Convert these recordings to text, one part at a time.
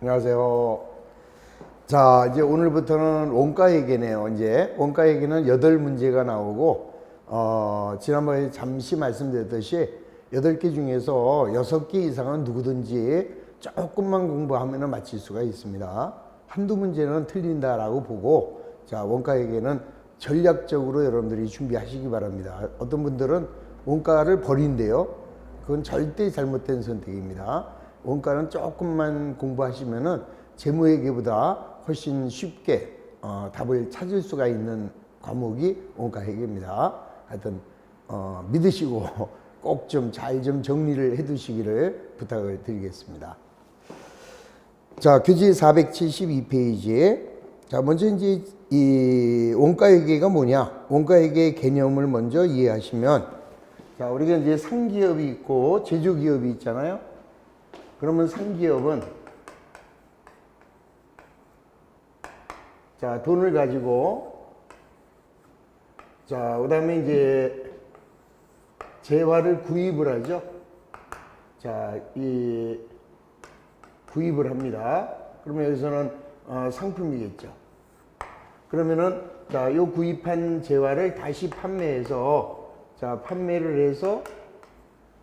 안녕하세요. 자, 이제 오늘부터는 원가회계네요. 이제 원가회계는 8문제가 나오고, 지난번에 잠시 말씀드렸듯이 8개 중에서 6개 이상은 누구든지 조금만 공부하면 맞힐 수가 있습니다. 한두 문제는 틀린다라고 보고, 자, 원가회계는 전략적으로 여러분들이 준비하시기 바랍니다. 어떤 분들은 원가를 버린대요. 그건 절대 잘못된 선택입니다. 원가는 조금만 공부하시면은 재무회계보다 훨씬 쉽게 답을 찾을 수가 있는 과목이 원가회계입니다. 하여튼 믿으시고 꼭 좀 잘 좀 정리를 해 두시기를 부탁을 드리겠습니다. 자, 교재 472페이지에 자, 먼저 이제 이 원가회계가 뭐냐? 원가회계의 개념을 먼저 이해하시면, 자, 우리가 이제 상기업이 있고 제조기업이 있잖아요. 그러면 상기업은, 자, 돈을 가지고, 자, 그 다음에 이제 재화를 구입을 하죠. 자, 이 구입을 합니다. 그러면 여기서는 상품이겠죠. 그러면은, 자, 요 구입한 재화를 다시 판매해서, 자, 판매를 해서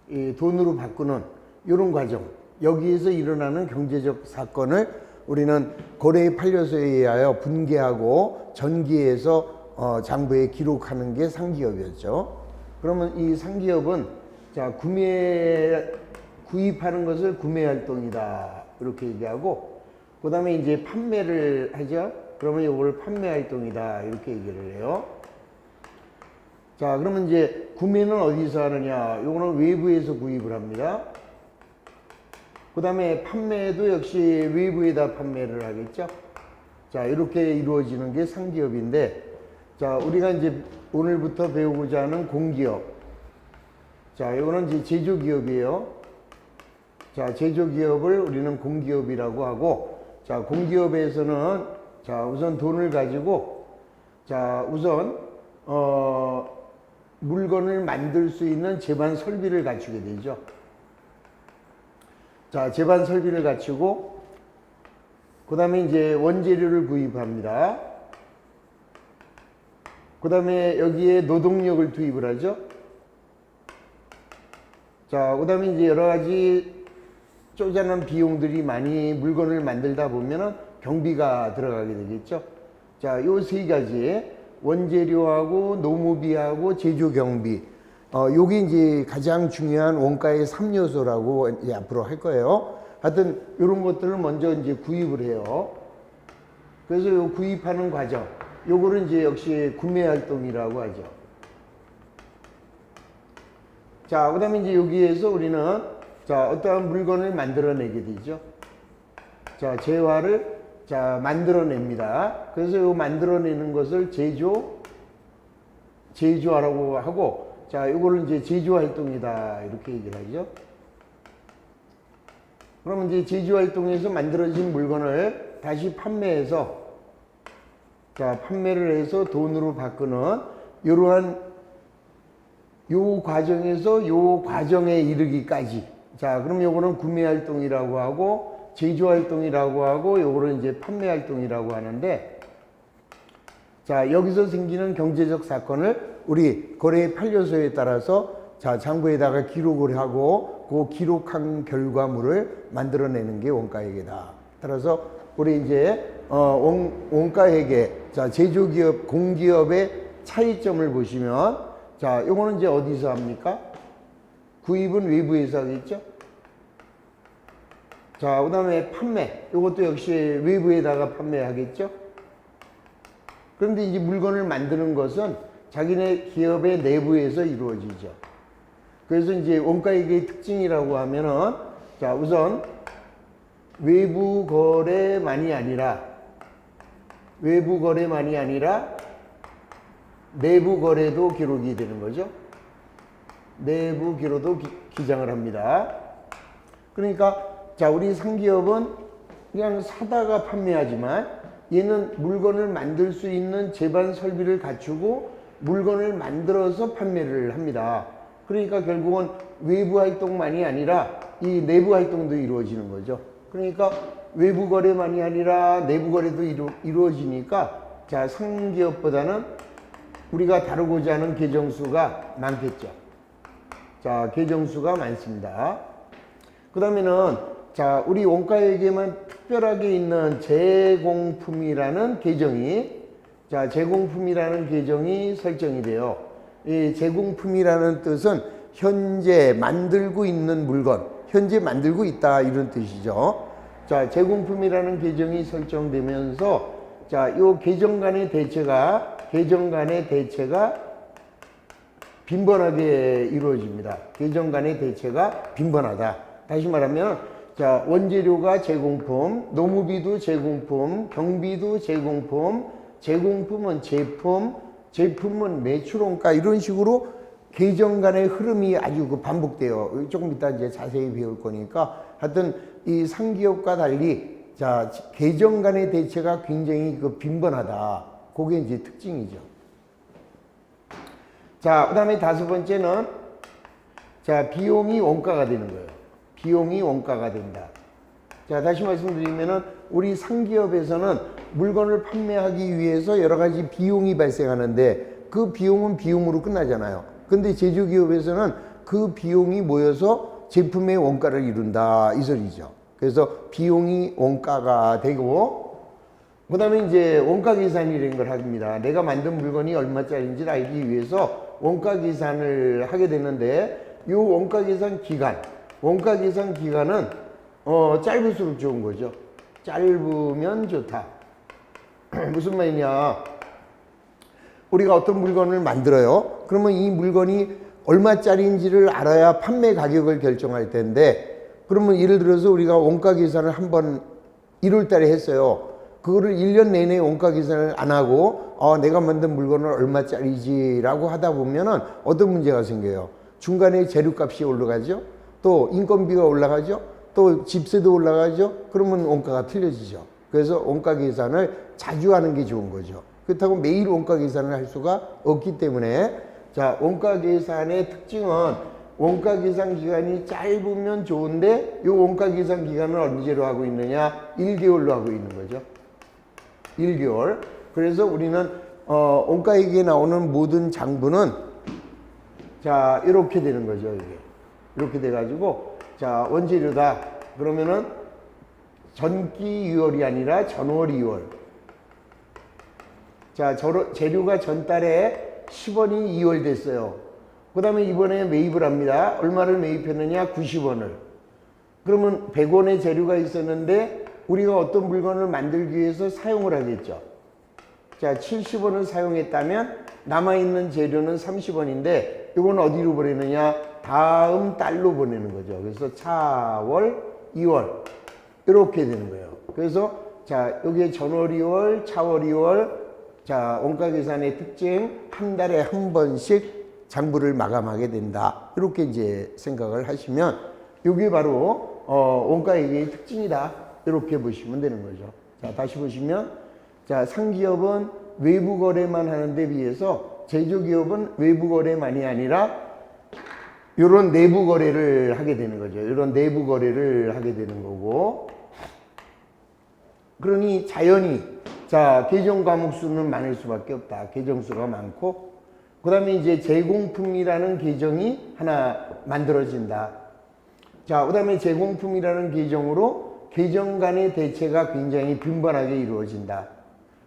이 돈으로 바꾸는 이런 과정. 여기에서 일어나는 경제적 사건을 우리는 거래의 판례서에 의하여 분계하고 전기해서 장부에 기록하는 게 상기업이었죠. 그러면 이 상기업은, 자, 구입하는 것을 구매활동이다, 이렇게 얘기하고, 그 다음에 이제 판매를 하죠. 그러면 이걸 판매활동이다, 이렇게 얘기를 해요. 자, 그러면 이제 구매는 어디서 하느냐? 이거는 외부에서 구입을 합니다. 그 다음에 판매도 역시 외부에다 판매를 하겠죠. 자, 이렇게 이루어지는 게 상기업인데, 자, 우리가 이제 오늘부터 배우고자 하는 공기업. 자, 이거는 이제 제조기업이에요. 자, 제조기업을 우리는 공기업이라고 하고, 자, 공기업에서는, 자, 우선 돈을 가지고, 자, 우선 물건을 만들 수 있는 제반 설비를 갖추게 되죠. 자, 제반 설비를 갖추고, 그 다음에 이제 원재료를 구입합니다. 그 다음에 여기에 노동력을 투입을 하죠. 자, 그 다음에 이제 여러 가지 쪼잔한 비용들이 많이 물건을 만들다 보면은 경비가 들어가게 되겠죠. 자, 요 세 가지, 원재료하고 노무비하고 제조 경비. 요게 이제 가장 중요한 원가의 3요소라고 이제 앞으로 할 거예요. 하여튼, 요런 것들을 먼저 이제 구입을 해요. 그래서 요 구입하는 과정, 요거를 이제 역시 구매 활동이라고 하죠. 자, 그 다음에 이제 여기에서 우리는, 자, 어떠한 물건을 만들어내게 되죠. 자, 재화를, 자, 만들어냅니다. 그래서 요 만들어내는 것을 제조하라고 하고, 자, 이거를 이제 제조활동이다, 이렇게 얘기를 하죠. 그러면 이제 제조활동에서 만들어진 물건을 다시 판매해서, 자, 판매를 해서 돈으로 바꾸는 이러한 요 과정에서 요 과정에 이르기까지. 자, 그럼 요거는 구매활동이라고 하고, 제조활동이라고 하고, 요거를 이제 판매활동이라고 하는데, 자, 여기서 생기는 경제적 사건을 우리 거래의 판례서에 따라서, 자, 장부에다가 기록을 하고 그 기록한 결과물을 만들어내는 게 원가회계다. 따라서 우리 이제 원가회계, 자, 제조기업, 공기업의 차이점을 보시면, 자, 요거는 이제 어디서 합니까? 구입은 외부에서 하겠죠. 자, 그 다음에 판매, 요것도 역시 외부에다가 판매하겠죠. 그런데 이제 물건을 만드는 것은 자기네 기업의 내부에서 이루어지죠. 그래서 이제 원가회계의 특징이라고 하면은, 자, 우선 외부 거래만이 아니라 내부 거래도 기록이 되는 거죠. 내부 기록도 기장을 합니다. 그러니까, 자, 우리 상기업은 그냥 사다가 판매하지만, 얘는 물건을 만들 수 있는 제반 설비를 갖추고 물건을 만들어서 판매를 합니다. 그러니까 결국은 외부 활동만이 아니라 이 내부 활동도 이루어지는 거죠. 그러니까 외부 거래만이 아니라 내부 거래도 이루어지니까 자, 상기업보다는 우리가 다루고자 하는 계정수가 많겠죠. 자, 계정수가 많습니다. 그 다음에는 자, 우리 원가에게만 특별하게 있는 제공품이라는 계정이 자, 제공품이라는 계정이 설정이 돼요. 이 제공품이라는 뜻은 현재 만들고 있는 물건, 현재 만들고 있다 이런 뜻이죠. 자, 제공품이라는 계정이 설정되면서 자, 요 계정 간의 대체가 빈번하게 이루어집니다. 계정 간의 대체가 빈번하다. 다시 말하면 자, 원재료가 제공품, 노무비도 제공품, 경비도 제공품, 제공품은 제품, 제품은 매출원가 이런 식으로 계정 간의 흐름이 아주 반복돼요. 조금 이따 이제 자세히 배울 거니까 하여튼 이 상기업과 달리 자, 계정 간의 대체가 굉장히 빈번하다. 그게 이제 특징이죠. 자, 그 다음에 다섯 번째는 자, 비용이 원가가 되는 거예요. 비용이 원가가 된다. 자, 다시 말씀드리면은 우리 상기업에서는 물건을 판매하기 위해서 여러 가지 비용이 발생하는데 그 비용은 비용으로 끝나잖아요. 근데 제조기업에서는 그 비용이 모여서 제품의 원가를 이룬다 이 소리죠. 그래서 비용이 원가가 되고 그 다음에 이제 원가 계산이라는 걸 합니다. 내가 만든 물건이 얼마짜리인지를 알기 위해서 원가 계산을 하게 되는데 이 원가 계산 기간은 짧을수록 좋은 거죠. 짧으면 좋다. 무슨 말이냐? 우리가 어떤 물건을 만들어요. 그러면 이 물건이 얼마짜리인지를 알아야 판매 가격을 결정할 텐데 그러면 예를 들어서 우리가 원가 계산을 한번 1월 달에 했어요. 그거를 1년 내내 원가 계산을 안 하고 내가 만든 물건은 얼마짜리지라고 하다 보면은 어떤 문제가 생겨요. 중간에 재료값이 올라가죠. 또 인건비가 올라가죠. 또 집세도 올라가죠. 그러면 원가가 틀려지죠. 그래서 원가 계산을 자주 하는 게 좋은 거죠. 그렇다고 매일 원가 계산을 할 수가 없기 때문에 자, 원가 계산의 특징은 원가 계산 기간이 짧으면 좋은데 이 원가 계산 기간을 언제로 하고 있느냐? 1개월로 하고 있는 거죠. 1개월. 그래서 우리는 원가액에 나오는 모든 장부는 자, 이렇게 되는 거죠. 이게 이렇게 돼가지고 자, 원재료다. 그러면은 전기 2월이 아니라 전월 2월. 자, 재료가 전달에 10원이 2월 됐어요. 그 다음에 이번에 매입을 합니다. 얼마를 매입했느냐? 90원을. 그러면 100원의 재료가 있었는데 우리가 어떤 물건을 만들기 위해서 사용을 하겠죠. 자, 70원을 사용했다면 남아있는 재료는 30원인데 이건 어디로 보내느냐? 다음 달로 보내는 거죠. 그래서 차월, 2월 이렇게 되는 거예요. 그래서 자, 여기에 전월 2월, 차월 2월 자, 원가 계산의 특징 한 달에 한 번씩 장부를 마감하게 된다. 이렇게 이제 생각을 하시면 이게 바로 원가액의 특징이다. 이렇게 보시면 되는 거죠. 자, 다시 보시면 자, 상기업은 외부 거래만 하는 데 비해서 제조기업은 외부 거래만이 아니라 이런 내부 거래를 하게 되는 거죠. 이런 내부 거래를 하게 되는 거고 그러니 자연히 자, 계정 과목 수는 많을 수밖에 없다. 계정 수가 많고 그 다음에 이제 제공품이라는 계정이 하나 만들어진다. 자, 그 다음에 제공품이라는 계정으로 계정 간의 대체가 굉장히 빈번하게 이루어진다.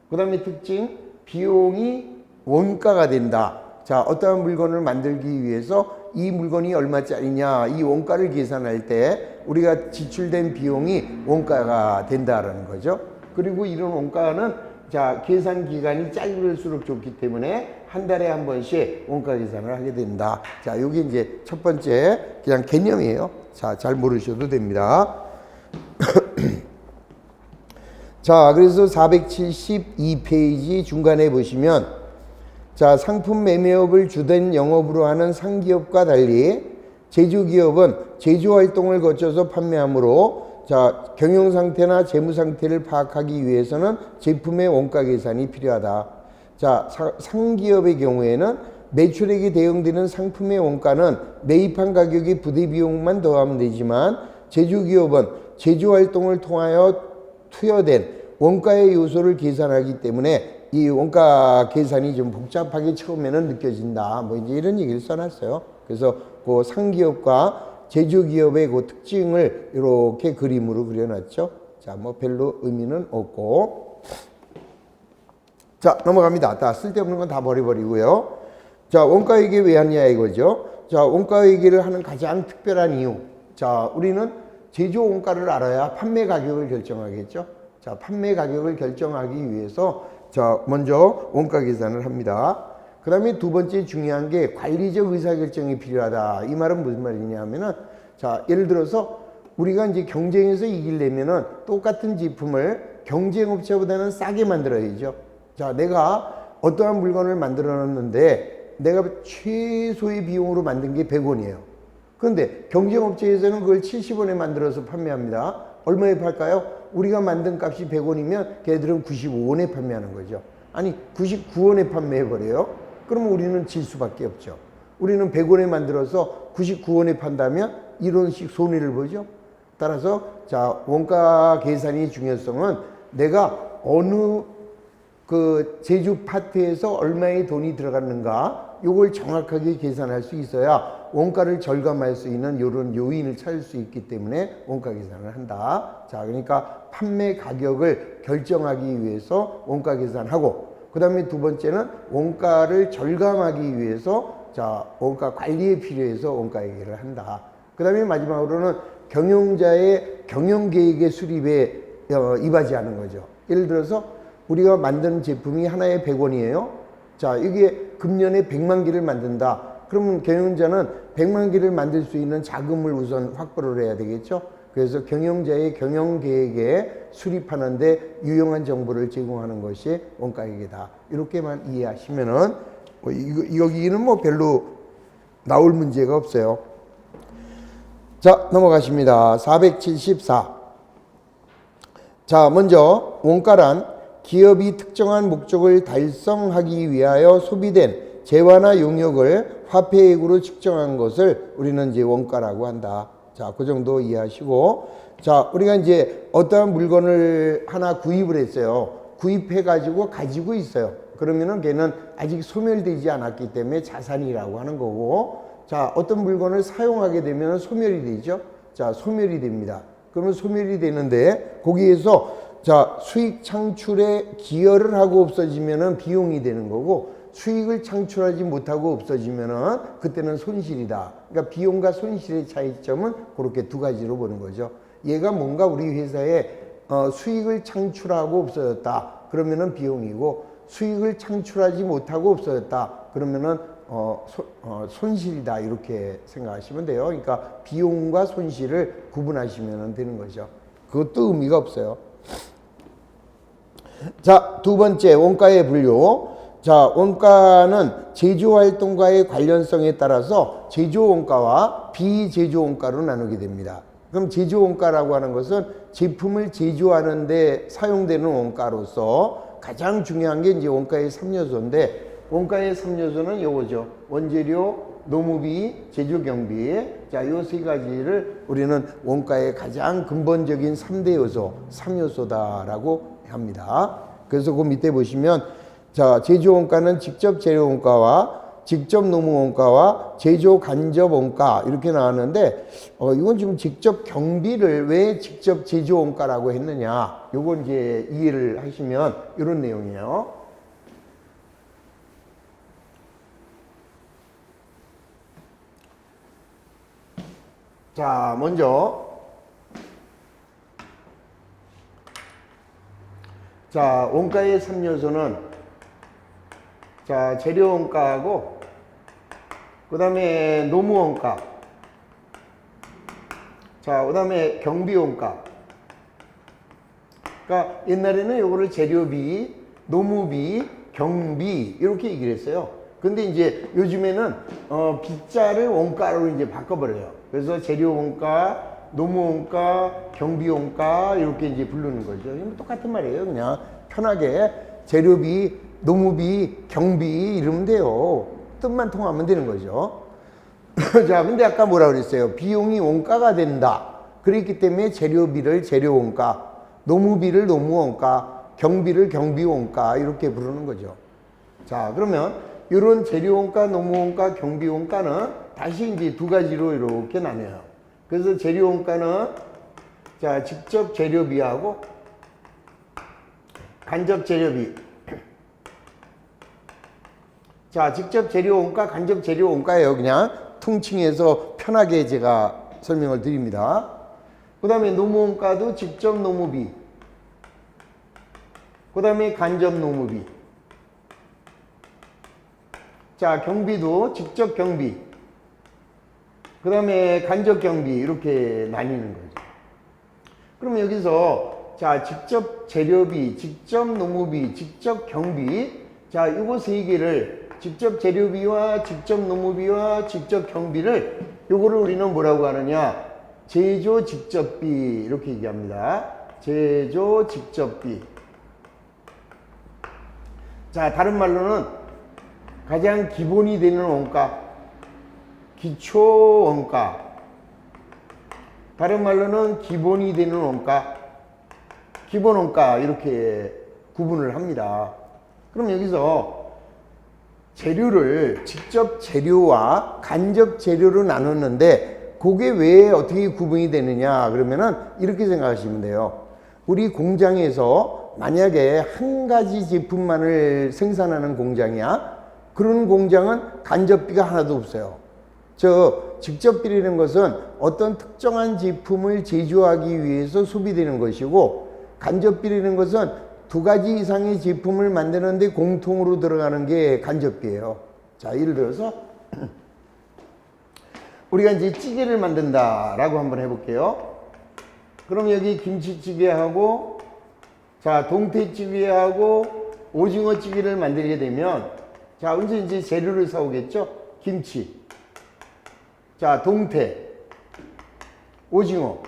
그 다음에 특징, 비용이 원가가 된다. 자, 어떠한 물건을 만들기 위해서 이 물건이 얼마짜리냐, 이 원가를 계산할 때 우리가 지출된 비용이 원가가 된다라는 거죠. 그리고 이런 원가는 자, 계산 기간이 짧을수록 좋기 때문에 한 달에 한 번씩 원가 계산을 하게 된다. 자, 요게 이제 첫 번째 그냥 개념이에요. 자, 잘 모르셔도 됩니다. 자, 그래서 472페이지 중간에 보시면 자, 상품 매매업을 주된 영업으로 하는 상기업과 달리 제조기업은 제조활동을 거쳐서 판매하므로 자, 경영 상태나 재무 상태를 파악하기 위해서는 제품의 원가 계산이 필요하다. 자, 상기업의 경우에는 매출액이 대응되는 상품의 원가는 매입한 가격의 부대 비용만 더하면 되지만 제조기업은 제조 활동을 통하여 투여된 원가의 요소를 계산하기 때문에 이 원가 계산이 좀 복잡하게 처음에는 느껴진다. 뭐 이제 이런 얘기를 써놨어요. 그래서 그 상기업과 제조기업의 그 특징을 이렇게 그림으로 그려놨죠. 자, 뭐 별로 의미는 없고. 자, 넘어갑니다. 다 쓸데없는 건 다 버려버리고요. 자, 원가 얘기 왜 하냐 이거죠. 자, 원가 얘기를 하는 가장 특별한 이유. 자, 우리는 제조 원가를 알아야 판매 가격을 결정하겠죠. 자, 판매 가격을 결정하기 위해서 자, 먼저 원가 계산을 합니다. 그 다음에 두 번째 중요한 게 관리적 의사결정이 필요하다. 이 말은 무슨 말이냐 하면은 자, 예를 들어서 우리가 이제 경쟁에서 이기려면은 똑같은 제품을 경쟁업체보다는 싸게 만들어야죠. 자, 내가 어떠한 물건을 만들어 놨는데 내가 최소의 비용으로 만든 게 100원이에요. 그런데 경쟁업체에서는 그걸 70원에 만들어서 판매합니다. 얼마에 팔까요? 우리가 만든 값이 100원이면 걔들은 95원에 판매하는 거죠. 아니 99원에 판매해버려요. 그러면 우리는 질 수밖에 없죠. 우리는 100원에 만들어서 99원에 판다면 이런 식 손해를 보죠. 따라서 자, 원가 계산의 중요성은 내가 어느 그 제조 파트에서 얼마의 돈이 들어갔는가 요걸 정확하게 계산할 수 있어야 원가를 절감할 수 있는 이런 요인을 찾을 수 있기 때문에 원가 계산을 한다. 자, 그러니까 판매 가격을 결정하기 위해서 원가 계산하고, 그 다음에 두 번째는 원가를 절감하기 위해서 자, 원가 관리에 필요해서 원가 얘기를 한다. 그 다음에 마지막으로는 경영자의 경영계획의 수립에 이바지하는 거죠. 예를 들어서 우리가 만드는 제품이 하나에 100원이에요. 자, 이게 금년에 100만 개를 만든다. 그러면 경영자는 100만 개를 만들 수 있는 자금을 우선 확보를 해야 되겠죠. 그래서 경영자의 경영계획에 수립하는데 유용한 정보를 제공하는 것이 원가계획이다. 이렇게만 이해하시면은 여기는 뭐 별로 나올 문제가 없어요. 자, 넘어가십니다. 474. 자, 먼저 원가란 기업이 특정한 목적을 달성하기 위하여 소비된 재화나 용역을 화폐액으로 측정한 것을 우리는 이제 원가라고 한다. 자, 그 정도 이해하시고, 자, 우리가 이제 어떠한 물건을 하나 구입을 했어요. 구입해가지고 가지고 있어요. 그러면은 걔는 아직 소멸되지 않았기 때문에 자산이라고 하는 거고, 자, 어떤 물건을 사용하게 되면 소멸이 되죠. 자, 소멸이 됩니다. 그러면 소멸이 되는데 거기에서 자, 수익 창출에 기여를 하고 없어지면은 비용이 되는 거고, 수익을 창출하지 못하고 없어지면은 그때는 손실이다. 그러니까 비용과 손실의 차이점은 그렇게 두 가지로 보는 거죠. 얘가 뭔가 우리 회사에 수익을 창출하고 없어졌다. 그러면은 비용이고, 수익을 창출하지 못하고 없어졌다. 그러면은 손실이다. 이렇게 생각하시면 돼요. 그러니까 비용과 손실을 구분하시면 되는 거죠. 그것도 의미가 없어요. 자, 두 번째 원가의 분류. 자, 원가는 제조활동과의 관련성에 따라서 제조원가와 비제조원가로 나누게 됩니다. 그럼 제조원가라고 하는 것은 제품을 제조하는 데 사용되는 원가로서 가장 중요한 게 이제 원가의 3요소인데, 원가의 3요소는 요거죠. 원재료, 노무비, 제조경비. 자, 요 세 가지를 우리는 원가의 가장 근본적인 3대 요소, 3요소다라고 합니다. 그래서 그 밑에 보시면 자, 제조원가는 직접 재료원가와 직접 노무원가와 제조 간접원가 이렇게 나왔는데 이건 지금 직접 경비를 왜 직접 제조원가라고 했느냐, 요건 이제 이해를 하시면 이런 내용이에요. 자, 먼저 자, 원가의 3요소는 자, 재료원가하고 그 다음에 노무원가, 자, 그 다음에 경비원가. 그러니까 옛날에는 요거를 재료비, 노무비, 경비 이렇게 얘기를 했어요. 근데 이제 요즘에는 빗자를 원가로 이제 바꿔버려요. 그래서 재료원가, 노무원가, 경비원가 이렇게 이제 부르는 거죠. 똑같은 말이에요. 그냥 편하게 재료비, 노무비, 경비 이러면 돼요. 뜻만 통하면 되는 거죠. 자, 근데 아까 뭐라 그랬어요? 비용이 원가가 된다. 그렇기 때문에 재료비를 재료원가, 노무비를 노무원가, 경비를 경비원가 이렇게 부르는 거죠. 자, 그러면 이런 재료원가, 노무원가, 경비원가는 다시 이제 두 가지로 이렇게 나뉘어요. 그래서 재료원가는 자, 직접 재료비하고 간접 재료비. 자, 직접 재료원가, 간접 재료원가예요. 그냥 통칭해서 편하게 제가 설명을 드립니다. 그 다음에 노무원가도 직접 노무비, 그 다음에 간접 노무비. 자, 경비도 직접 경비, 그 다음에 간접 경비 이렇게 나뉘는 거죠. 그럼 여기서 자, 직접 재료비, 직접 노무비, 직접 경비. 자, 요거 세 개를 직접 재료비와 직접 노무비와 직접 경비를 요거를 우리는 뭐라고 하느냐? 제조 직접비 이렇게 얘기합니다. 제조 직접비. 자, 다른 말로는 가장 기본이 되는 원가, 기초 원가. 다른 말로는 기본이 되는 원가, 기본 원가 이렇게 구분을 합니다. 그럼 여기서 재료를 직접 재료와 간접 재료로 나눴는데 그게 왜 어떻게 구분이 되느냐 그러면은 이렇게 생각하시면 돼요. 우리 공장에서 만약에 한 가지 제품만을 생산하는 공장이야. 그런 공장은 간접비가 하나도 없어요. 직접비라는 것은 어떤 특정한 제품을 제조하기 위해서 소비되는 것이고, 간접비라는 것은 두 가지 이상의 제품을 만드는데 공통으로 들어가는 게 간접비예요. 자, 예를 들어서 우리가 이제 찌개를 만든다라고 한번 해볼게요. 그럼 여기 김치찌개하고 자, 동태찌개하고 오징어찌개를 만들게 되면 자, 먼저 이제 재료를 사오겠죠. 김치, 자, 동태, 오징어.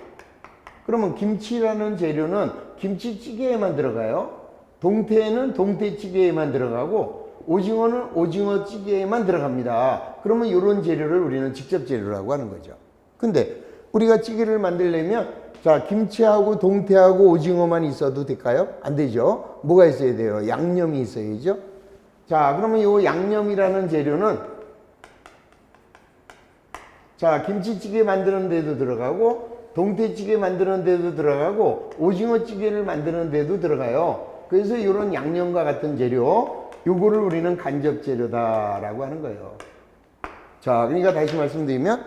그러면 김치라는 재료는 김치찌개에만 들어가요. 동태는 동태찌개에만 들어가고 오징어는 오징어찌개에만 들어갑니다. 그러면 이런 재료를 우리는 직접 재료라고 하는 거죠. 근데 우리가 찌개를 만들려면 자, 김치하고 동태하고 오징어만 있어도 될까요? 안 되죠. 뭐가 있어야 돼요? 양념이 있어야죠. 자, 그러면 이 양념이라는 재료는 자, 김치찌개 만드는 데도 들어가고 동태찌개 만드는 데도 들어가고 오징어찌개를 만드는 데도 들어가요. 그래서 이런 양념과 같은 재료, 요거를 우리는 간접 재료다라고 하는 거예요. 자, 그러니까 다시 말씀드리면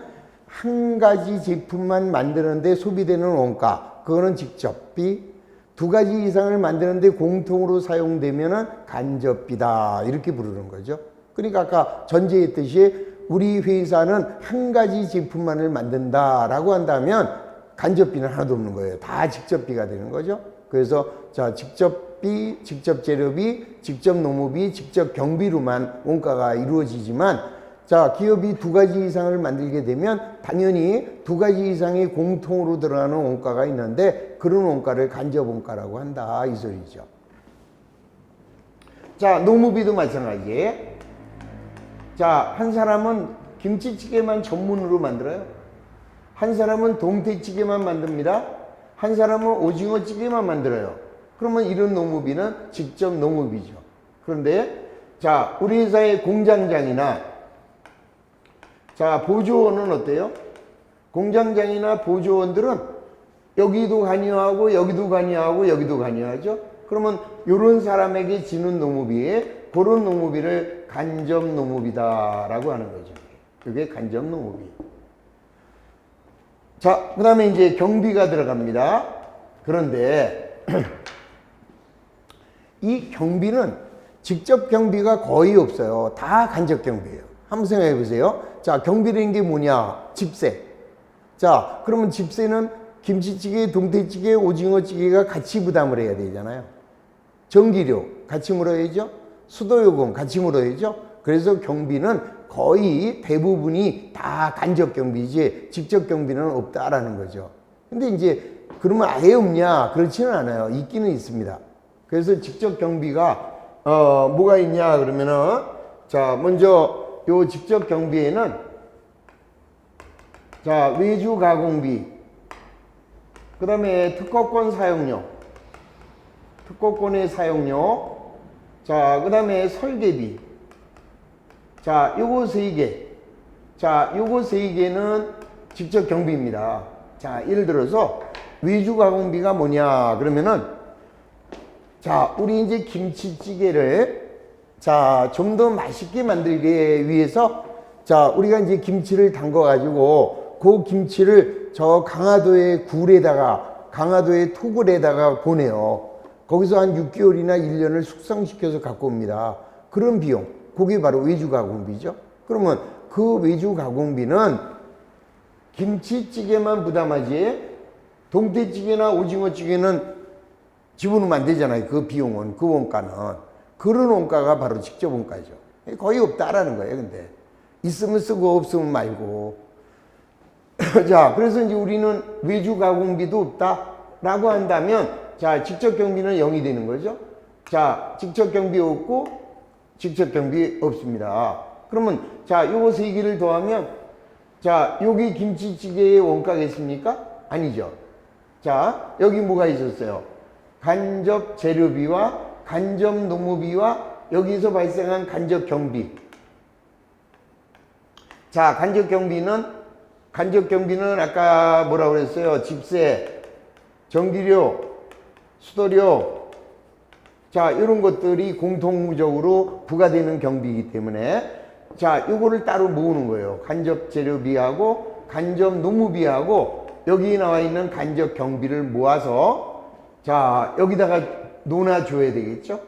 한 가지 제품만 만드는데 소비되는 원가, 그거는 직접비. 두 가지 이상을 만드는데 공통으로 사용되면은 간접비다 이렇게 부르는 거죠. 그러니까 아까 전제했듯이 우리 회사는 한 가지 제품만을 만든다라고 한다면 간접비는 하나도 없는 거예요. 다 직접비가 되는 거죠. 그래서 자, 직접비, 직접 재료비, 직접 노무비, 직접 경비로만 원가가 이루어지지만 자, 기업이 두 가지 이상을 만들게 되면 당연히 두 가지 이상의 공통으로 들어가는 원가가 있는데 그런 원가를 간접 원가라고 한다 이 소리죠. 자, 노무비도 마찬가지. 자, 한 사람은 김치찌개만 전문으로 만들어요. 한 사람은 동태찌개만 만듭니다. 한 사람은 오징어찌개만 만들어요. 그러면 이런 노무비는 직접 노무비죠. 그런데 자, 우리 회사의 공장장이나 자, 보조원은 어때요? 공장장이나 보조원들은 여기도 관여하고 여기도 관여하고 여기도 관여하죠. 그러면 이런 사람에게 지는 노무비에 그런 노무비를 간접 노무비다라고 하는 거죠. 그게 간접 노무비. 자, 그 다음에 이제 경비가 들어갑니다. 그런데 이 경비는 직접 경비가 거의 없어요. 다 간접 경비예요. 한번 생각해 보세요. 자, 경비라는 게 뭐냐? 집세. 자, 그러면 집세는 김치찌개, 동태찌개, 오징어찌개가 같이 부담을 해야 되잖아요. 전기료 같이 물어야죠. 수도요금 같이 물어야죠. 그래서 경비는 거의 대부분이 다 간접 경비지 직접 경비는 없다라는 거죠. 근데 이제 그러면 아예 없냐? 그렇지는 않아요. 있기는 있습니다. 그래서 직접 경비가 뭐가 있냐 그러면은 자, 먼저 요 직접 경비에는 자, 외주 가공비, 그 다음에 특허권 사용료, 특허권의 사용료, 자, 그 다음에 설계비. 자, 요거 3개. 자, 요거 3개는 직접 경비입니다. 자, 예를 들어서 외주 가공비가 뭐냐 그러면은, 자, 우리 이제 김치찌개를 자, 좀 더 맛있게 만들기 위해서, 자, 우리가 이제 김치를 담궈 가지고 그 김치를 저 강화도의 굴에다가, 강화도의 토굴에다가 보내요. 거기서 한 6개월이나 1년을 숙성시켜서 갖고 옵니다. 그런 비용, 그게 바로 외주 가공비죠. 그러면 그 외주 가공비는 김치찌개만 부담하지 동태찌개나 오징어찌개는 집어넣으면 안 되잖아요. 그 비용은, 그 원가는. 그런 원가가 바로 직접 원가죠. 거의 없다라는 거예요. 근데 있으면 쓰고 없으면 말고. 자, 그래서 이제 우리는 외주 가공비도 없다라고 한다면, 자, 직접 경비는 0이 되는 거죠. 자, 직접 경비 없고 직접 경비 없습니다. 그러면 자, 요거 3개를 더하면, 자, 여기 김치찌개의 원가겠습니까? 아니죠. 자, 여기 뭐가 있었어요? 간접 재료비와 간접 노무비와 여기서 발생한 간접 경비. 자, 간접 경비는 아까 뭐라고 그랬어요? 집세, 전기료, 수도료, 자, 이런 것들이 공통적으로 부과되는 경비이기 때문에, 자, 요거를 따로 모으는 거예요. 간접 재료비하고 간접 노무비하고 여기 나와 있는 간접 경비를 모아서, 자, 여기다가 놓아줘야 되겠죠.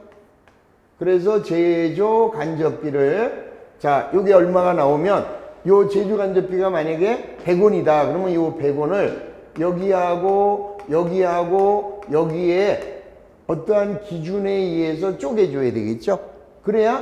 그래서 제조 간접비를, 자, 요게 얼마가 나오면, 요 제조 간접비가 만약에 100원이다 그러면 요 100원을 여기하고 여기하고 여기에 어떠한 기준에 의해서 쪼개줘야 되겠죠. 그래야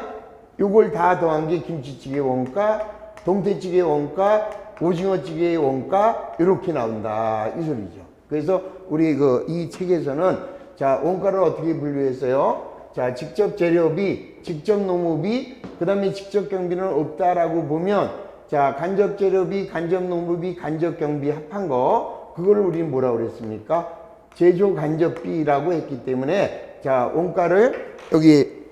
요걸 다 더한 게 김치찌개 원가, 동태찌개 원가, 오징어찌개의 원가, 이렇게 나온다 이 소리죠. 그래서 우리 이 책에서는, 자, 원가를 어떻게 분류했어요? 자, 직접 재료비, 직접 노무비, 그 다음에 직접 경비는 없다라고 보면, 자, 간접 재료비, 간접 노무비, 간접 경비 합한 거, 그거를 우리는 뭐라고 그랬습니까? 제조 간접비라고 했기 때문에, 자, 원가를 여기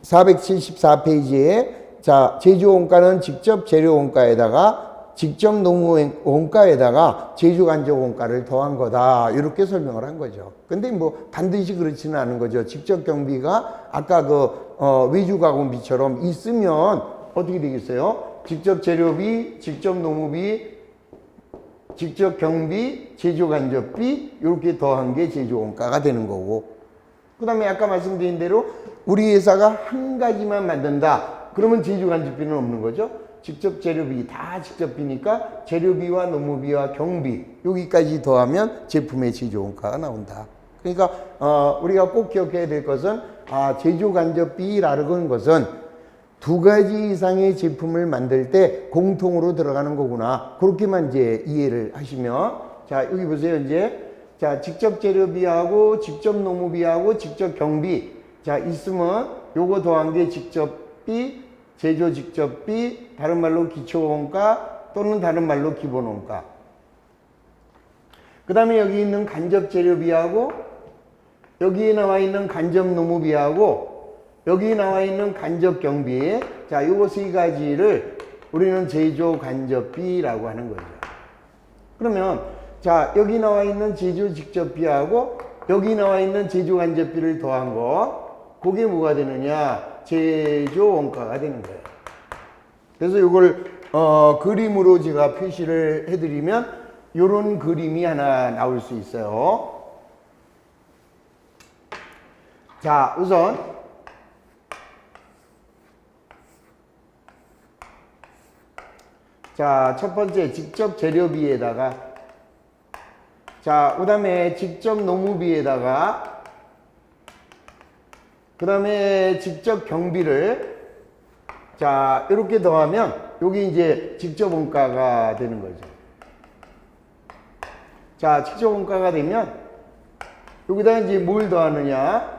474페이지에, 자, 제조 원가는 직접 재료 원가에다가 직접 노무 원가에다가 제조 간접 원가를 더한 거다, 이렇게 설명을 한 거죠. 근데 뭐 반드시 그렇지는 않은 거죠. 직접 경비가 아까 외주 가공비처럼 있으면 어떻게 되겠어요? 직접 재료비, 직접 노무비, 직접 경비, 제조 간접비, 이렇게 더한 게 제조 원가가 되는 거고, 그 다음에 아까 말씀드린 대로 우리 회사가 한 가지만 만든다 그러면 제조 간접비는 없는 거죠. 직접 재료비, 다 직접비니까 재료비와 노무비와 경비, 여기까지 더하면 제품의 제조 원가가 나온다. 그러니까 우리가 꼭 기억해야 될 것은, 제조 간접비라는 것은 2가지 이상의 제품을 만들 때 공통으로 들어가는 거구나, 그렇게만 이제 이해를 하시면, 자, 여기 보세요. 이제, 자, 직접 재료비하고 직접 노무비하고 직접 경비, 자, 있으면 요거 더한 게 직접비, 제조 직접비, 다른 말로 기초원가 또는 다른 말로 기본원가. 그 다음에 여기 있는 간접 재료비하고 여기에 나와 있는 간접 노무비하고 여기 나와 있는 간접 경비, 자, 요거 3가지를 우리는 제조 간접비라고 하는 거죠. 그러면, 자, 여기 나와 있는 제조 직접비하고 여기 나와 있는 제조 간접비를 더한 거, 그게 뭐가 되느냐? 제조 원가가 되는 거예요. 그래서 이걸 그림으로 제가 표시를 해드리면 이런 그림이 하나 나올 수 있어요. 자, 우선 자, 첫 번째 직접 재료비에다가, 자, 그 다음에 직접 노무비에다가, 그 다음에 직접 경비를, 자, 이렇게 더하면 여기 이제 직접 원가가 되는 거죠. 자, 직접 원가가 되면 여기다 이제 뭘 더하느냐?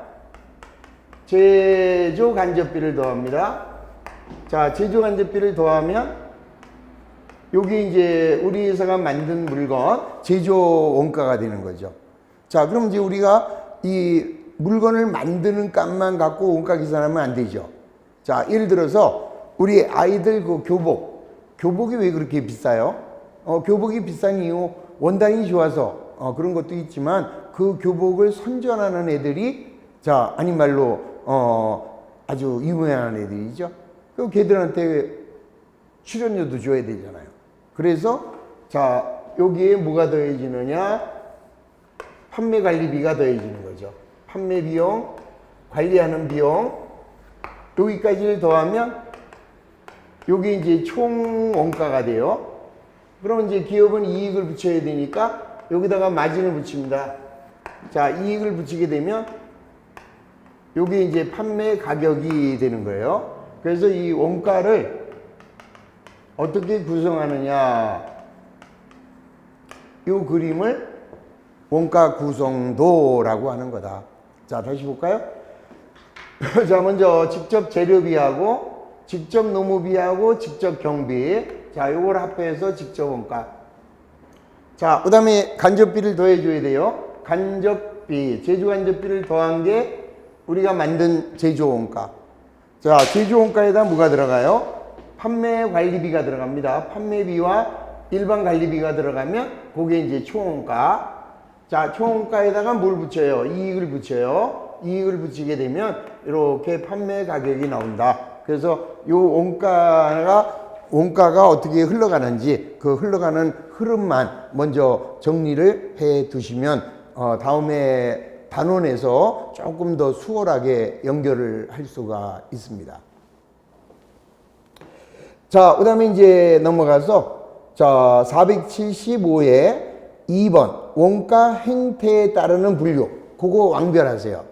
제조 간접비를 더합니다. 자, 제조 간접비를 더하면 여기 이제 우리 회사가 만든 물건 제조 원가가 되는 거죠. 자, 그럼 이제 우리가 이 물건을 만드는 값만 갖고 원가 계산하면 안 되죠. 자, 예를 들어서 우리 아이들 그 교복이 왜 그렇게 비싸요? 교복이 비싼 이유 원단이 좋아서 그런 것도 있지만 그 교복을 선전하는 애들이 자, 아닌 말로 아주 유명한 애들이죠. 그 걔들한테 출연료도 줘야 되잖아요. 그래서 자, 여기에 뭐가 더해지느냐? 판매 관리비가 더해지는 거죠. 판매 비용, 관리하는 비용, 여기까지를 더하면 여기 이제 총 원가가 돼요. 그럼 이제 기업은 이익을 붙여야 되니까 여기다가 마진을 붙입니다. 자, 이익을 붙이게 되면 여기 이제 판매 가격이 되는 거예요. 그래서 이 원가를 어떻게 구성하느냐? 이 그림을 원가 구성도라고 하는 거다. 자, 다시 볼까요? 자, 먼저 직접 재료비하고 직접 노무비하고 직접 경비. 자, 요걸 합해서 직접 원가. 자, 그 다음에 간접비를 더해줘야 돼요. 간접비, 제조 간접비를 더한 게 우리가 만든 제조 원가. 자, 제조 원가에다 뭐가 들어가요? 판매 관리비가 들어갑니다. 판매비와 일반 관리비가 들어가면 그게 이제 총원가. 자, 총원가에다가 뭘 붙여요? 이익을 붙여요. 이익을 붙이게 되면 이렇게 판매 가격이 나온다. 그래서 요 원가가 어떻게 흘러가는지 그 흘러가는 흐름만 먼저 정리를 해 두시면 다음에 단원에서 조금 더 수월하게 연결을 할 수가 있습니다. 자, 그 다음에 이제 넘어가서 자, 475에 2번 원가 행태에 따르는 분류. 그거 완별하세요.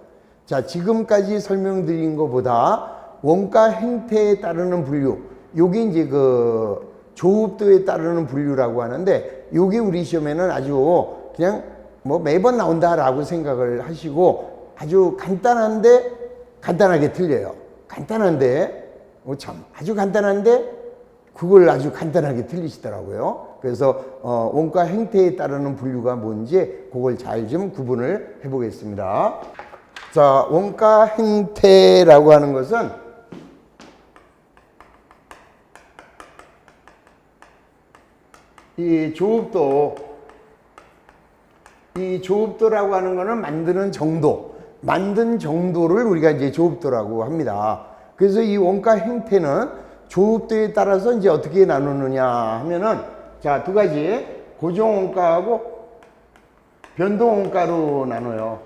자, 지금까지 설명드린 것보다 원가 행태에 따르는 분류. 요게 이제 그 조업도에 따르는 분류라고 하는데 요게 우리 시험에는 아주 그냥 뭐 매번 나온다라고 생각을 하시고 아주 간단하게 틀려요. 간단한데 참 아주 간단한데 그걸 아주 간단하게 틀리시더라고요. 그래서 원가 행태에 따르는 분류가 뭔지 그걸 잘 좀 구분을 해보겠습니다. 자, 원가 행태라고 하는 것은 이 조업도라고 하는 거는 만든 정도를 우리가 이제 조업도라고 합니다. 그래서 이 원가 행태는 조업도에 따라서 이제 어떻게 나누느냐 하면은 자, 두 가지 고정 원가하고 변동 원가로 나눠요.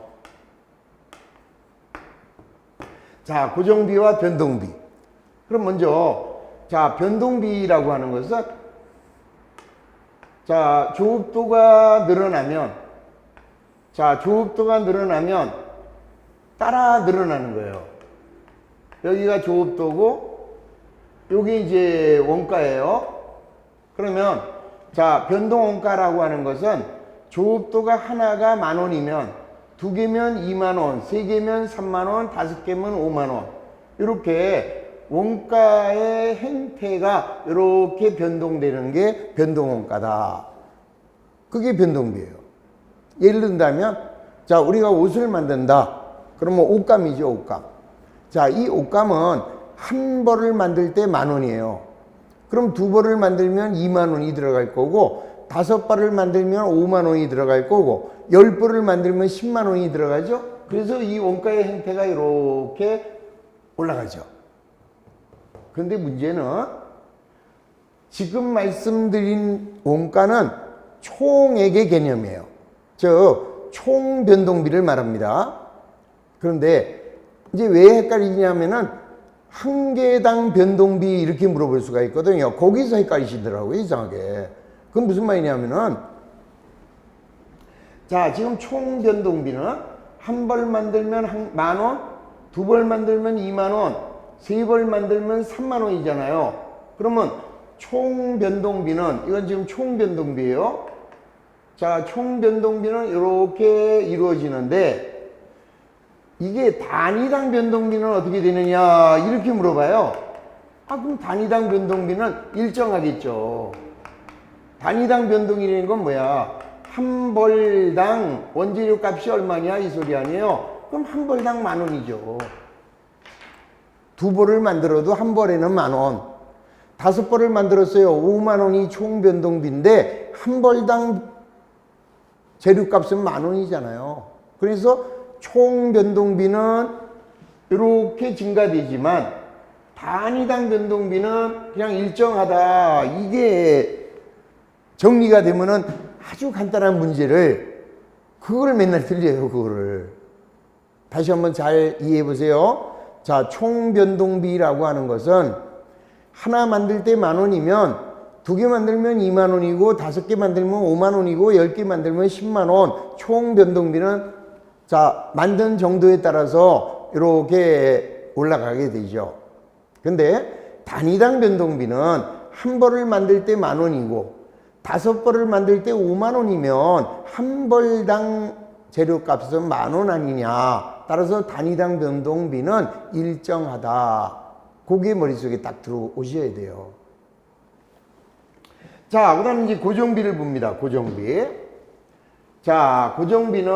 자, 고정비와 변동비. 그럼 먼저 자, 변동비라고 하는 것은 자, 조업도가 늘어나면 따라 늘어나는 거예요. 여기가 조업도고 여기 이제 원가예요. 그러면 자, 변동 원가라고 하는 것은 조업도가 하나가 10,000원이면 2개면 20,000원, 3개면 30,000원, 5개면 50,000원. 이렇게 원가의 행태가 이렇게 변동되는 게 변동 원가다. 그게 변동비예요. 예를 든다면 자, 우리가 옷을 만든다. 그러면 옷감이죠, 옷감. 자, 이 옷감은 한 벌을 만들 때 10,000원이에요. 그럼 2벌을 만들면 20,000원이 들어갈 거고 5벌을 만들면 50,000원이 들어갈 거고 10벌을 만들면 100,000원이 들어가죠. 그래서 이 원가의 행태가 이렇게 올라가죠. 그런데 문제는 지금 말씀드린 원가는 총액의 개념이에요. 즉 총 변동비를 말합니다. 그런데 이제 왜 헷갈리냐면은 한 개당 변동비 이렇게 물어볼 수가 있거든요. 거기서 헷갈리시더라고요, 이상하게. 그건 무슨 말이냐면은 자, 지금 총 변동비는 한 벌 만들면 10,000원, 2벌 만들면 20,000원, 3벌 만들면 30,000원이잖아요. 그러면 총 변동비는 이건 지금 총 변동비예요. 자, 총 변동비는 이렇게 이루어지는데 이게 단위당 변동비는 어떻게 되느냐 이렇게 물어봐요. 아, 그럼 단위당 변동비는 일정하겠죠. 단위당 변동이라는 건 뭐야? 한 벌당 원재료 값이 얼마냐 이 소리 아니에요? 그럼 한 벌당 10,000원이죠. 두 벌을 만들어도 한 벌에는 10,000원. 5벌을 만들었어요. 50,000원이 총 변동비인데 한 벌당 재료값은 10,000원이잖아요. 그래서 총 변동비는 이렇게 증가되지만 단위당 변동비는 그냥 일정하다. 이게 정리가 되면은 아주 간단한 문제를 그걸 맨날 틀려요. 그거를 다시 한번 잘 이해해 보세요. 자, 총 변동비라고 하는 것은 하나 만들 때 10,000원이면 2개 만들면 20,000원이고 5개 만들면 50,000원이고 10개 만들면 100,000원. 총 변동비는 자, 만든 정도에 따라서 이렇게 올라가게 되죠. 근데 단위당 변동비는 한 벌을 만들 때 10,000원이고 5벌을 만들 때 50,000원이면 한 벌당 재료값은 10,000원 아니냐. 따라서 단위당 변동비는 일정하다. 그게 머릿속에 딱 들어오셔야 돼요. 자, 그 다음에 이제 고정비를 봅니다. 고정비. 자, 고정비는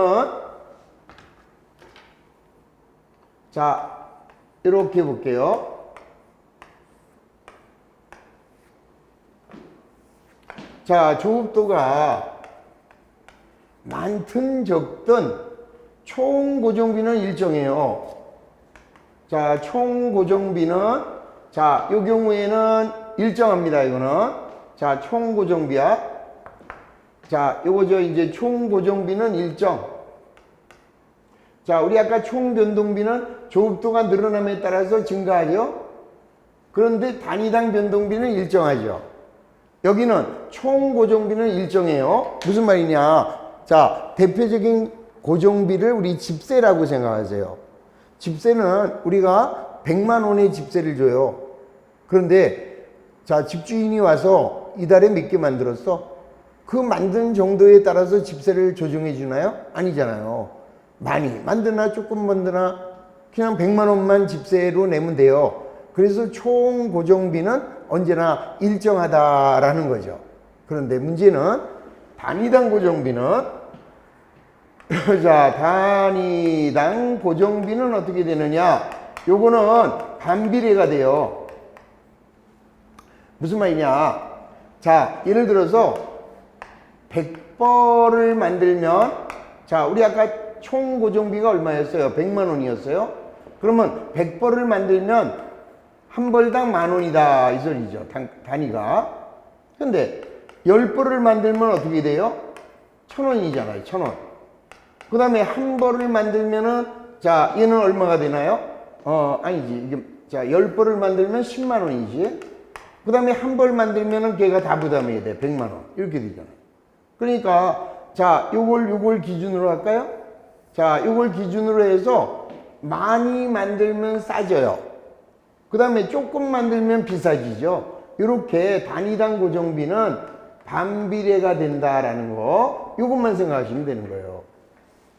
자, 이렇게 볼게요. 자, 조급도가 많든 적든 총 고정비는 일정해요. 자, 총 고정비는 자, 요 경우에는 일정합니다. 이거는 자, 총 고정비야. 자, 요거죠. 이제 총 고정비는 일정. 자, 우리 아까 총 변동비는 조급도가 늘어남에 따라서 증가하죠. 그런데 단위당 변동비는 일정하죠. 여기는 총 고정비는 일정해요. 무슨 말이냐? 자, 대표적인 고정비를 우리 집세라고 생각하세요. 집세는 우리가 100,000원의 집세를 줘요. 그런데 자, 집주인이 와서 이달에 몇 개 만들었어? 그 만든 정도에 따라서 집세를 조정해 주나요? 아니잖아요. 많이 만드나 조금 만드나 그냥 100,000원만 집세로 내면 돼요. 그래서 총 고정비는 언제나 일정하다라는 거죠. 그런데 문제는 단위당 고정비는 자, 단위당 고정비는 어떻게 되느냐? 요거는 반비례가 돼요. 무슨 말이냐? 자, 예를 들어서 100벌을 만들면 자, 우리 아까 총 고정비가 얼마였어요? 100,000원이었어요? 그러면 100벌을 만들면 한 벌당 10,000원이다 이 소리죠. 단위가. 근데 10벌을 만들면 어떻게 돼요? 1,000원이잖아요. 1,000원. 그 다음에 한 벌을 만들면은 자, 얘는 얼마가 되나요? 아니지. 이게 자, 10벌을 만들면 100,000원이지. 그 다음에 한 벌 만들면은 걔가 다 부담해야 돼. 100,000원. 이렇게 되잖아요. 그러니까 자, 요걸 기준으로 할까요? 자, 요걸 기준으로 해서 많이 만들면 싸져요. 그 다음에 조금 만들면 비싸지죠. 이렇게 단위당 고정비는 반비례가 된다라는 거, 이것만 생각하시면 되는 거예요.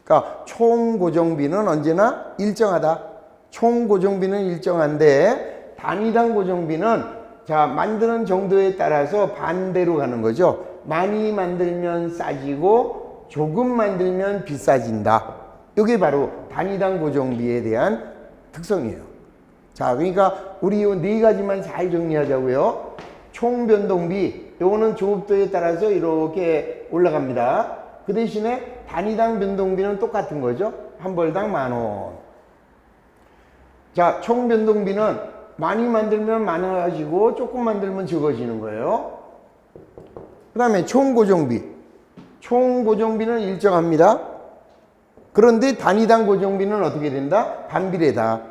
그러니까 총 고정비는 언제나 일정하다. 총 고정비는 일정한데 단위당 고정비는 자, 만드는 정도에 따라서 반대로 가는 거죠. 많이 만들면 싸지고 조금 만들면 비싸진다. 이게 바로 단위당 고정비에 대한 특성이에요. 자, 그러니까 우리 이 네 가지만 잘 정리하자고요. 총 변동비, 요거는 조급도에 따라서 이렇게 올라갑니다. 그 대신에 단위당 변동비는 똑같은 거죠. 한 벌당 10,000원. 자, 총 변동비는 많이 만들면 많아지고 조금 만들면 적어지는 거예요. 그 다음에 총 고정비. 총 고정비는 일정합니다. 그런데 단위당 고정비는 어떻게 된다? 반비례다.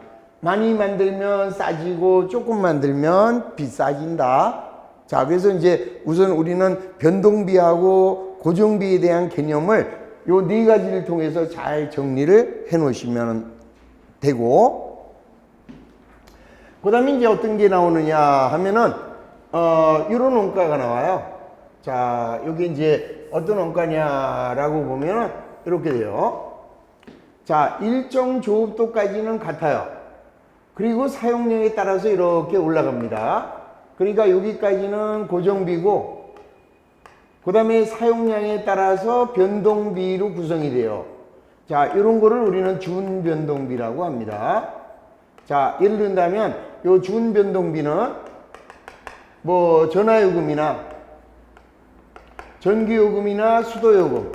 많이 만들면 싸지고 조금 만들면 비싸진다. 자, 그래서 이제 우선 우리는 변동비하고 고정비에 대한 개념을 요 네 가지를 통해서 잘 정리를 해 놓으시면 되고, 그 다음에 이제 어떤 게 나오느냐 하면은 이런 원가가 나와요. 자, 여기 이제 어떤 원가냐라고 보면은 이렇게 돼요. 자, 일정 조급도까지는 같아요. 그리고 사용량에 따라서 이렇게 올라갑니다. 그러니까 여기까지는 고정비고 그 다음에 사용량에 따라서 변동비로 구성이 돼요. 자, 이런 거를 우리는 준변동비라고 합니다. 자, 예를 든다면 요 준변동비는 뭐 전화요금이나 전기요금이나 수도요금,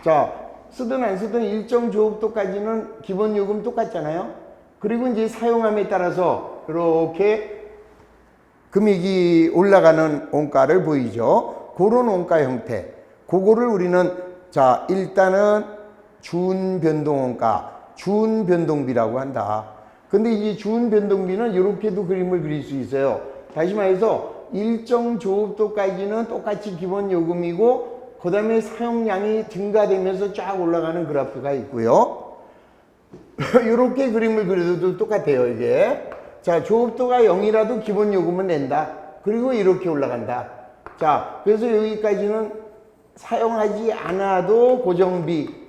자, 쓰든 안 쓰든 일정 조업도까지는 기본요금 똑같잖아요. 그리고 이제 사용함에 따라서 이렇게 금액이 올라가는 원가를 보이죠. 그런 원가 형태. 그거를 우리는 자, 일단은 준변동원가, 준변동비라고 한다. 근데 이 준변동비는 이렇게도 그림을 그릴 수 있어요. 다시 말해서 일정 조업도까지는 똑같이 기본 요금이고 그 다음에 사용량이 증가되면서 쫙 올라가는 그래프가 있고요. 이렇게 그림을 그려도 똑같아요, 이게. 자, 조업도가 0이라도 기본 요금은 낸다. 그리고 이렇게 올라간다. 자, 그래서 여기까지는 사용하지 않아도 고정비.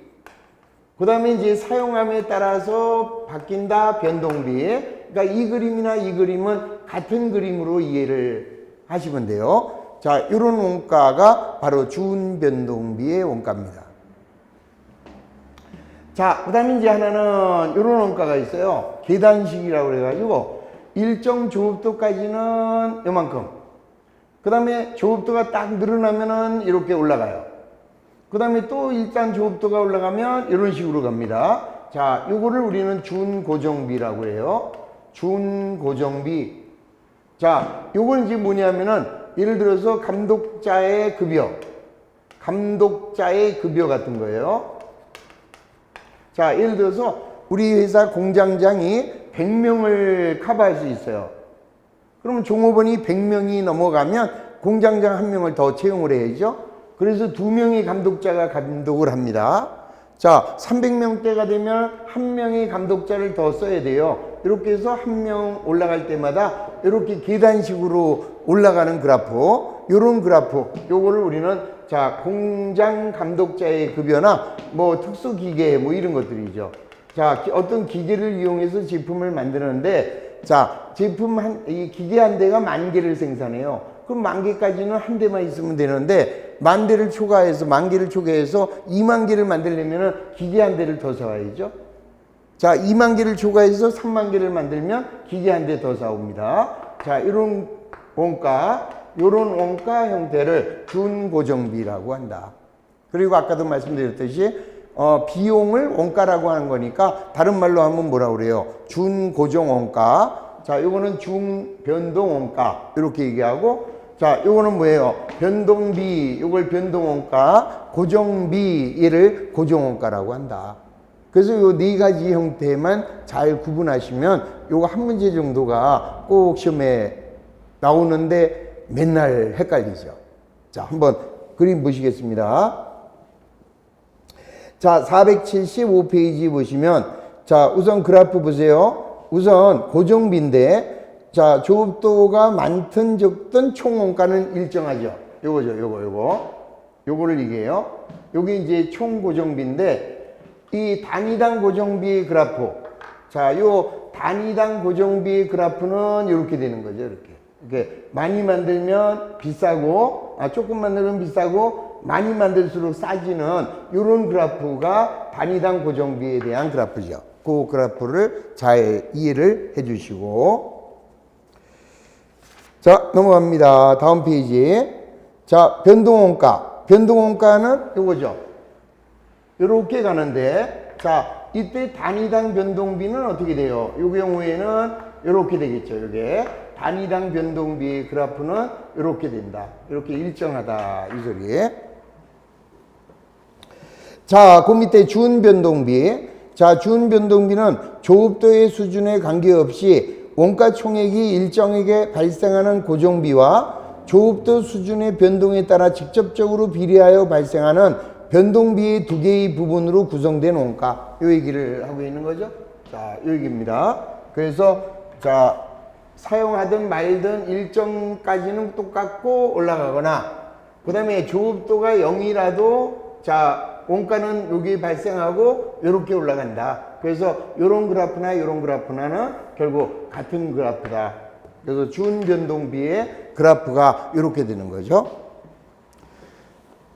그 다음에 이제 사용함에 따라서 바뀐다, 변동비. 그러니까 이 그림이나 이 그림은 같은 그림으로 이해를 하시면 돼요. 자, 이런 원가가 바로 준변동비의 원가입니다. 자, 그 다음에 이제 하나는 이런 원가가 있어요. 계단식이라고 그래가지고 일정 조업도까지는 요만큼. 그 다음에 조업도가 딱 늘어나면은 이렇게 올라가요. 그 다음에 또 일단 조업도가 올라가면 이런 식으로 갑니다. 자, 요거를 우리는 준고정비라고 해요. 준고정비. 자, 요건 이제 뭐냐면은 예를 들어서 감독자의 급여 같은 거예요. 자, 예를 들어서 우리 회사 공장장이 100명을 커버할 수 있어요. 그러면 종업원이 100명이 넘어가면 공장장 1명을 더 채용을 해야죠. 그래서 2명의 감독자가 감독을 합니다. 자, 300명대가 되면 1명의 감독자를 더 써야 돼요. 이렇게 해서 1명 올라갈 때마다 이렇게 계단식으로 올라가는 그래프, 요런 그래프, 요거를 우리는 자, 공장 감독자의 급여나 뭐 특수기계 뭐 이런 것들이죠. 자, 어떤 기계를 이용해서 제품을 만드는데, 자, 제품 이 기계 한 대가 10,000개를 생산해요. 그럼 10,000개까지는 한 대만 있으면 되는데, 10,000대를 초과해서 10,000개를 초과해서 20,000개를 만들려면은 기계 한 대를 더 사와야죠. 자, 20,000개를 초과해서 30,000개를 만들면 기계 한 대 더 사옵니다. 자, 이런 원가, 요런 원가 형태를 준고정비라고 한다. 그리고 아까도 말씀드렸듯이 비용을 원가라고 하는 거니까 다른 말로 하면 뭐라고 그래요? 준고정 원가. 자, 요거는 준변동 원가 이렇게 얘기하고, 자, 요거는 뭐예요? 변동비, 요걸 변동 원가, 고정비, 얘를 고정 원가라고 한다. 그래서 요 네 가지 형태만 잘 구분하시면 요거 한 문제 정도가 꼭 시험에 나오는데 맨날 헷갈리죠. 자, 한번 그림 보시겠습니다. 자, 475페이지 보시면, 자, 우선 그래프 보세요. 우선 고정비인데, 자, 조업도가 많든 적든 총 원가는 일정하죠. 요거죠, 요거를 얘기해요. 요게 이제 총 고정비인데, 이 단위당 고정비의 그래프. 자, 요 단위당 고정비의 그래프는 이렇게 되는 거죠, 이렇게 많이 만들면 비싸고, 조금 만들면 비싸고, 많이 만들수록 싸지는 이런 그래프가 단위당 고정비에 대한 그래프죠. 그 그래프를 잘 이해를 해 주시고. 자, 넘어갑니다. 다음 페이지. 자, 변동원가. 변동원가는 이거죠. 이렇게 가는데, 자, 이때 단위당 변동비는 어떻게 돼요? 이 경우에는 이렇게 되겠죠. 이게 단위당 변동비의 그래프는 이렇게 된다. 이렇게 일정하다, 이 소리. 자, 그 밑에 준변동비. 자, 준변동비는 조업도의 수준에 관계없이 원가 총액이 일정하게 발생하는 고정비와 조업도 수준의 변동에 따라 직접적으로 비례하여 발생하는 변동비의 두 개의 부분으로 구성된 원가. 이 얘기를 하고 있는 거죠. 자, 이 얘기입니다. 그래서, 자, 사용하든 말든 일정까지는 똑같고 올라가거나, 그 다음에 조업도가 0이라도, 자, 원가는 여기 발생하고 이렇게 올라간다. 그래서 이런 그래프나 이런 그래프나는 결국 같은 그래프다. 그래서 준변동비의 그래프가 이렇게 되는 거죠.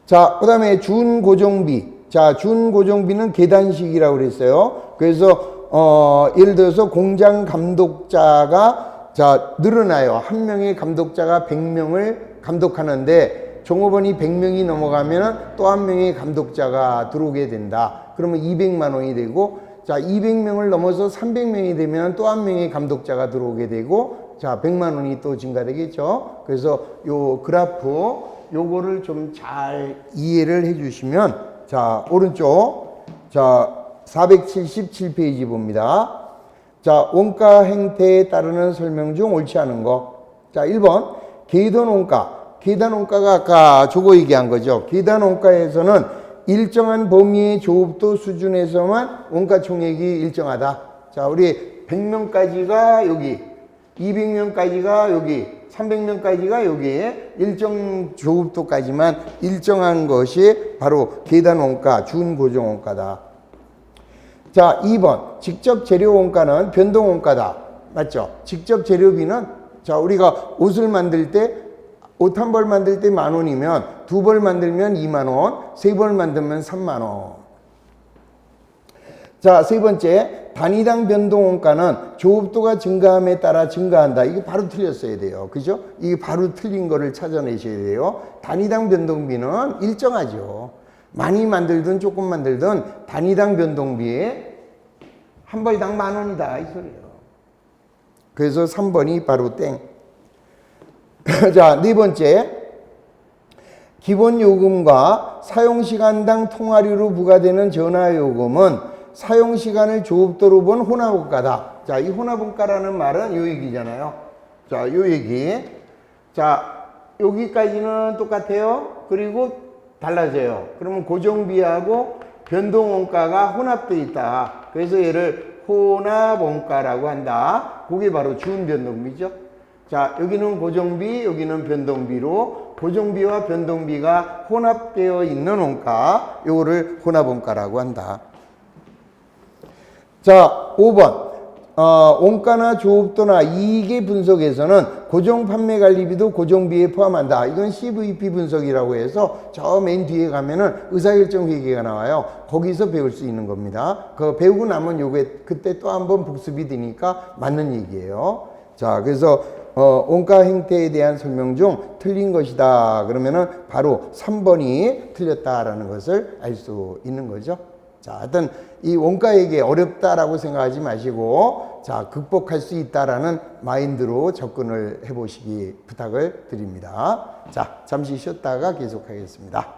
자, 그 다음에 준고정비. 자, 준고정비는 계단식이라고 그랬어요. 그래서, 예를 들어서 공장 감독자가, 자, 늘어나요. 한 명의 감독자가 100명을 감독하는데, 종업원이 100명이 넘어가면 또 한 명의 감독자가 들어오게 된다. 그러면 200만 원이 되고, 자, 200명을 넘어서 300명이 되면 또 한 명의 감독자가 들어오게 되고, 자, 100만 원이 또 증가되겠죠. 그래서 요 그래프, 요거를 좀 잘 이해를 해 주시면, 자, 오른쪽, 자, 477페이지 봅니다. 자, 원가 행태에 따르는 설명 중 옳지 않은 거. 자, 1번, 계단 원가. 계단 원가가 아까 저거 얘기한 거죠. 계단 원가에서는 일정한 범위의 조업도 수준에서만 원가 총액이 일정하다. 자, 우리 100명까지가 여기, 200명까지가 여기, 300명까지가 여기에 일정 조급도까지만 일정한 것이 바로 계단 원가, 준고정 원가다. 자, 2번. 직접 재료 원가는 변동 원가다. 맞죠? 직접 재료비는, 자, 우리가 옷을 만들 때, 옷 한 벌 만들 때 10,000원이면 두 벌 만들면 20,000원, 세 벌 만들면 30,000원. 자, 세 번째, 단위당 변동 원가는 조업도가 증가함에 따라 증가한다. 이게 바로 틀렸어야 돼요. 그죠? 이게 바로 틀린 거를 찾아내셔야 돼요. 단위당 변동비는 일정하죠. 많이 만들든 조금 만들든 단위당 변동비에 한 벌당 10,000원이다. 이 소리예요. 그래서 3번이 바로 땡. 자, 네 번째. 기본 요금과 사용시간당 통화료로 부과되는 전화요금은 사용시간을 조업도로 본 혼합원가다. 자, 이 혼합원가라는 말은 요 얘기잖아요. 자, 요 얘기. 자, 여기까지는 똑같아요. 그리고 달라져요. 그러면 고정비하고 변동원가가 혼합되어 있다. 그래서 얘를 혼합원가라고 한다. 그게 바로 준변동비죠. 자, 여기는 고정비, 여기는 변동비로 고정비와 변동비가 혼합되어 있는 원가, 요거를 혼합원가라고 한다. 자, 5번. 원가나 조업도나 이익의 분석에서는 고정 판매 관리비도 고정비에 포함한다. 이건 CVP 분석이라고 해서 저 맨 뒤에 가면은 의사결정 회계가 나와요. 거기서 배울 수 있는 겁니다. 그거 배우고 나면 요게 그때 또 한번 복습이 되니까 맞는 얘기예요. 자, 그래서 원가 행태에 대한 설명 중 틀린 것이다. 그러면은 바로 3번이 틀렸다라는 것을 알 수 있는 거죠. 자, 하여튼 이 원가 얘기 어렵다라고 생각하지 마시고, 자, 극복할 수 있다라는 마인드로 접근을 해보시기 부탁을 드립니다. 자, 잠시 쉬었다가 계속하겠습니다.